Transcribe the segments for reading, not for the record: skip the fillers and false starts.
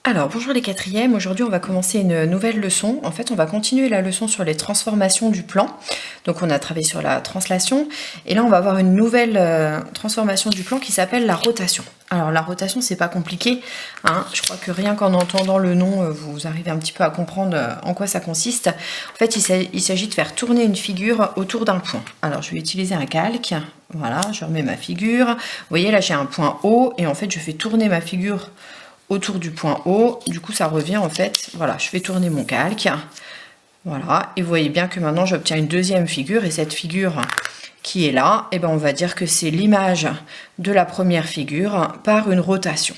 Alors bonjour les quatrièmes, aujourd'hui on va commencer une nouvelle leçon. En fait on va continuer la leçon sur les transformations du plan. Donc on a travaillé sur la translation et là on va avoir une nouvelle transformation du plan qui s'appelle la rotation. Alors la rotation c'est pas compliqué, hein. Je crois que rien qu'en entendant le nom vous arrivez un petit peu à comprendre en quoi ça consiste. En fait il s'agit de faire tourner une figure autour d'un point. Alors je vais utiliser un calque, voilà, je remets ma figure. Vous voyez là j'ai un point O et en fait je fais tourner ma figure autour du point O, du coup ça revient en fait, voilà, je fais tourner mon calque, voilà, et vous voyez bien que maintenant j'obtiens une deuxième figure, et cette figure qui est là, et ben on va dire que c'est l'image de la première figure par une rotation.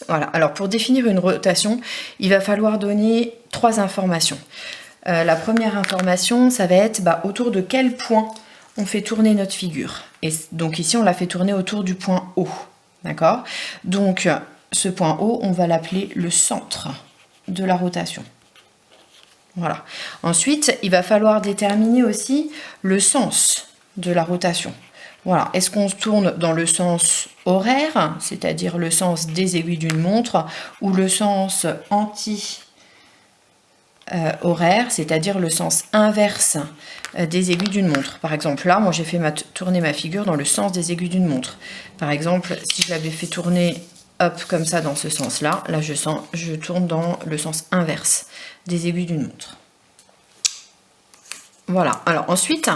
Voilà, alors pour définir une rotation, il va falloir donner trois informations. La première information, ça va être autour de quel point on fait tourner notre figure. Et donc ici, on la fait tourner autour du point O, d'accord? Donc, ce point O, on va l'appeler le centre de la rotation. Voilà. Ensuite, il va falloir déterminer aussi le sens de la rotation. Voilà. Est-ce qu'on se tourne dans le sens horaire, c'est-à-dire le sens des aiguilles d'une montre, ou le sens anti-horaire, c'est-à-dire le sens inverse des aiguilles d'une montre. Par exemple, là, moi j'ai fait tourner ma figure dans le sens des aiguilles d'une montre. Par exemple, si je l'avais fait tourner hop, comme ça dans ce sens-là, là je tourne dans le sens inverse des aiguilles d'une montre. Voilà, alors ensuite,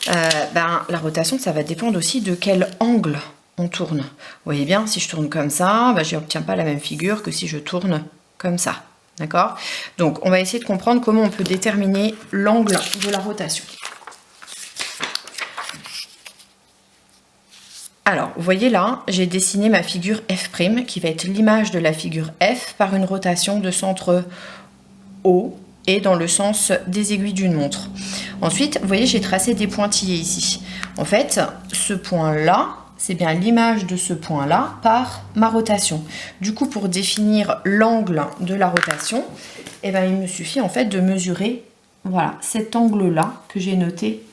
la rotation, ça va dépendre aussi de quel angle on tourne. Vous voyez bien, si je tourne comme ça, je n'obtiens pas la même figure que si je tourne comme ça. D'accord? Donc, on va essayer de comprendre comment on peut déterminer l'angle de la rotation. Alors, vous voyez là, j'ai dessiné ma figure F', qui va être l'image de la figure F par une rotation de centre O et dans le sens des aiguilles d'une montre. Ensuite, vous voyez, j'ai tracé des pointillés ici. En fait, ce point-là, c'est bien l'image de ce point-là par ma rotation. Du coup, pour définir l'angle de la rotation, il me suffit en fait de mesurer, voilà, cet angle-là que j'ai noté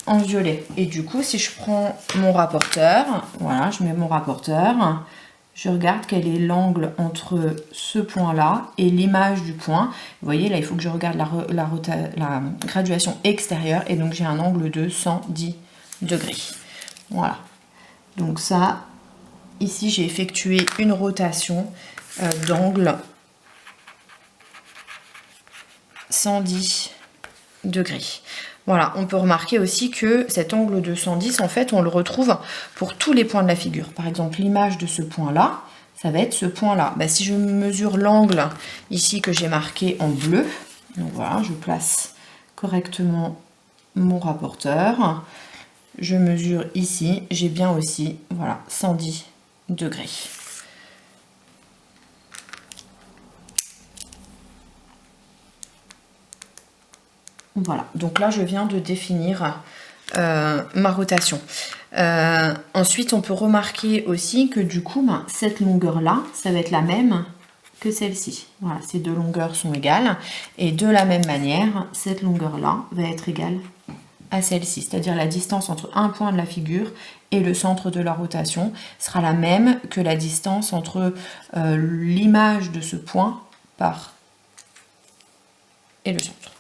en violet. Et du coup, si je prends mon rapporteur, voilà, je mets mon rapporteur, je regarde quel est l'angle entre ce point-là et l'image du point. Vous voyez, là, il faut que je regarde la graduation extérieure, et donc j'ai un angle de 110 degrés. Voilà. Donc ça, ici, j'ai effectué une rotation d'angle 110 degrés. Voilà, on peut remarquer aussi que cet angle de 110, en fait, on le retrouve pour tous les points de la figure. Par exemple, l'image de ce point-là, ça va être ce point-là. Si je mesure l'angle ici que j'ai marqué en bleu, donc voilà, je place correctement mon rapporteur. Je mesure ici, j'ai bien aussi, voilà, 110 degrés. Voilà, donc là je viens de définir ma rotation. Ensuite, on peut remarquer aussi que du coup, cette longueur-là, ça va être la même que celle-ci. Voilà, ces deux longueurs sont égales. Et de la même manière, cette longueur-là va être égale à celle-ci. C'est-à-dire la distance entre un point de la figure et le centre de la rotation sera la même que la distance entre l'image de ce point et le centre.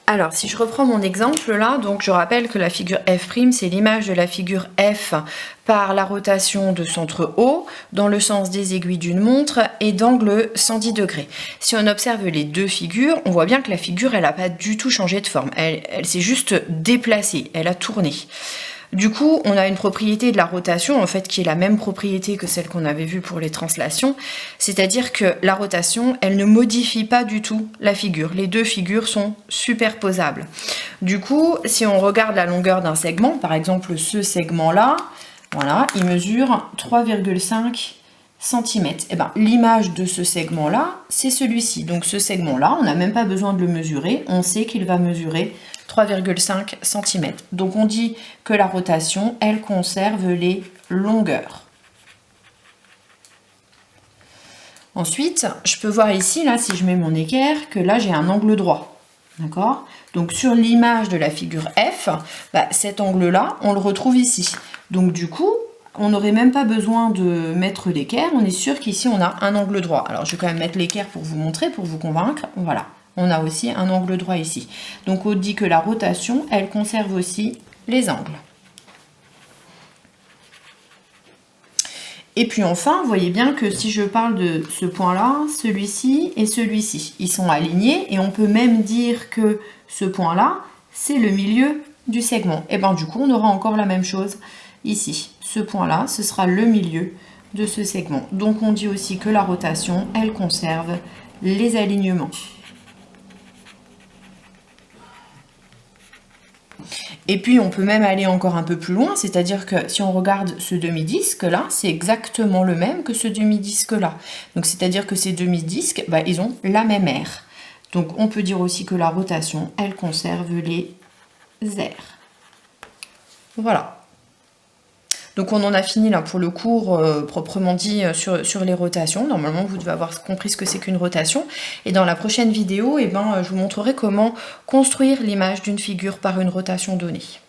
Alors, si je reprends mon exemple là, donc je rappelle que la figure F', c'est l'image de la figure F par la rotation de centre O dans le sens des aiguilles d'une montre et d'angle 110 degrés. Si on observe les deux figures, on voit bien que la figure, elle n'a pas du tout changé de forme. Elle s'est juste déplacée, elle a tourné. Du coup, on a une propriété de la rotation, en fait, qui est la même propriété que celle qu'on avait vue pour les translations, c'est-à-dire que la rotation, elle ne modifie pas du tout la figure. Les deux figures sont superposables. Du coup, si on regarde la longueur d'un segment, par exemple ce segment-là, voilà, il mesure 3,5 cm. L'image de ce segment-là, c'est celui-ci. Donc ce segment-là, on n'a même pas besoin de le mesurer, on sait qu'il va mesurer 3,5 cm. Donc on dit que la rotation, elle conserve les longueurs. Ensuite, je peux voir ici, là, si je mets mon équerre, que là j'ai un angle droit. D'accord? Donc sur l'image de la figure F, cet angle-là, on le retrouve ici. Donc du coup, on n'aurait même pas besoin de mettre l'équerre, on est sûr qu'ici on a un angle droit. Alors je vais quand même mettre l'équerre pour vous montrer, pour vous convaincre. Voilà, on a aussi un angle droit ici. Donc on dit que la rotation, elle conserve aussi les angles. Et puis enfin, vous voyez bien que si je parle de ce point-là, celui-ci et celui-ci, ils sont alignés et on peut même dire que ce point-là, c'est le milieu du segment. Et bien du coup, on aura encore la même chose ici. Ce point-là, ce sera le milieu de ce segment. Donc on dit aussi que la rotation, elle conserve les alignements. Et puis on peut même aller encore un peu plus loin, c'est-à-dire que si on regarde ce demi-disque là, c'est exactement le même que ce demi-disque là. Donc c'est-à-dire que ces demi-disques, bah, ils ont la même aire. Donc on peut dire aussi que la rotation, elle conserve les aires. Voilà. Donc on en a fini là pour le cours proprement dit sur les rotations. Normalement vous devez avoir compris ce que c'est qu'une rotation. Et dans la prochaine vidéo, je vous montrerai comment construire l'image d'une figure par une rotation donnée.